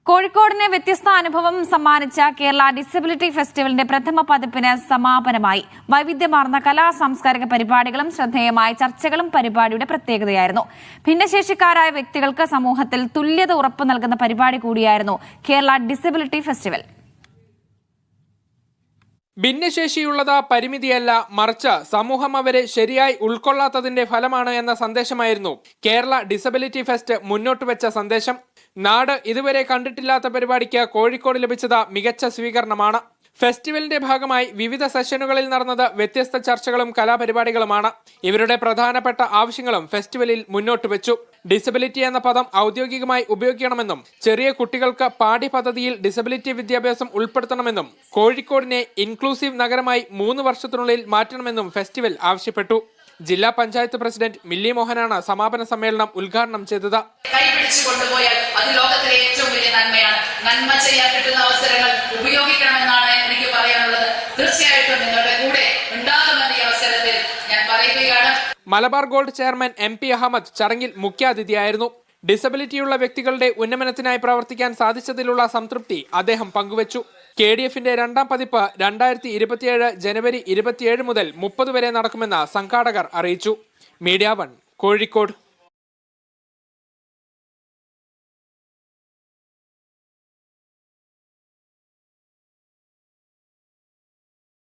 കോഴിക്കോടിന് വ്യത്യസ്ത അനുഭവം സമ്മാനിച്ച കേരള ഡിസബിലിറ്റി ഫെസ്റ്റിവലിന്റെ പ്രഥമ പതിപ്പിന് സമാപനമായി. വൈവിധ്യമാർന്ന കലാ സാംസ്കാരിക പരിപാടികളും ശ്രദ്ധേയമായ ചർച്ചകളും പരിപാടിയുടെ പ്രത്യേകതയായിരുന്നു. ഭിന്നശേഷിക്കാരായ വ്യക്തികൾക്ക് സമൂഹത്തിൽ തുല്യത ഉറപ്പു നൽകുന്ന പരിപാടി കൂടിയായിരുന്നു കേരള ഡിസബിലിറ്റി ഫെസ്റ്റിവൽ. ഭിന്നശേഷിയുള്ളത് പരിമിതിയല്ല, മറിച്ച് സമൂഹം അവരെ ശരിയായി ഉൾക്കൊള്ളാത്തതിന്റെ ഫലമാണ് എന്ന സന്ദേശമായിരുന്നു കേരള ഡിസബിലിറ്റി ഫെസ്റ്റ് മുന്നോട്ടുവെച്ച സന്ദേശം. നാട് ഇതുവരെ കണ്ടിട്ടില്ലാത്ത പരിപാടിക്ക് കോഴിക്കോട് ലഭിച്ചത് മികച്ച സ്വീകരണമാണ്. ഫെസ്റ്റിവലിന്റെ ഭാഗമായി വിവിധ സെഷനുകളിൽ നടന്നത് വ്യത്യസ്ത ചർച്ചകളും കലാപരിപാടികളുമാണ്. ഇവരുടെ പ്രധാനപ്പെട്ട ആവശ്യങ്ങളും ഫെസ്റ്റിവലിൽ മുന്നോട്ട് വെച്ചു. ഡിസബിലിറ്റി എന്ന പദം ഔദ്യോഗികമായി ഉപയോഗിക്കണമെന്നും ചെറിയ കുട്ടികൾക്ക് പാഠ്യപദ്ധതിയിൽ ഡിസബിലിറ്റി വിദ്യാഭ്യാസം ഉൾപ്പെടുത്തണമെന്നും കോഴിക്കോടിനെ ഇൻക്ലൂസീവ് നഗരമായി 3 വർഷത്തിനുള്ളിൽ മാറ്റണമെന്നും ഫെസ്റ്റിവൽ ആവശ്യപ്പെട്ടു. ജില്ലാ പഞ്ചായത്ത് പ്രസിഡന്റ് മില്ലി മോഹനാണ് സമാപന സമ്മേളനം ഉദ്ഘാടനം ചെയ്തത്. കൈപിടിച്ചു കൊണ്ടുപോയാൽ അത് ലോകത്തിലെ ഏറ്റവും വലിയ നന്മയാണ്. നന്മ ചെയ്യാൻ കിട്ടുന്ന അവസരങ്ങൾ ഉപയോഗിക്കണമെന്നാണ് എനിക്ക് പറയാനുള്ളത്. തീർച്ചയായിട്ടും നിങ്ങളുടെ കൂടെ ഉണ്ടാകുമെന്ന ഈ അവസരത്തിൽ ഞാൻ പറയുകയാണ്. മലബാർ ഗോൾഡ് ചെയർമാൻ MP അഹമ്മദ് ചടങ്ങിൽ മുഖ്യാതിഥിയായിരുന്നു. ഡിസബിലിറ്റിയുള്ള വ്യക്തികളുടെ ഉന്നമനത്തിനായി പ്രവർത്തിക്കാൻ സാധിച്ചതിലുള്ള സംതൃപ്തി അദ്ദേഹം പങ്കുവച്ചു. KDFന്റെ 2ാം പതിപ്പ് 2027 ജനുവരി 27 മുതൽ 30 വരെ നടക്കുമെന്ന് സംഘാടകർ അറിയിച്ചു. മീഡിയ 1 കോഴിക്കോട്.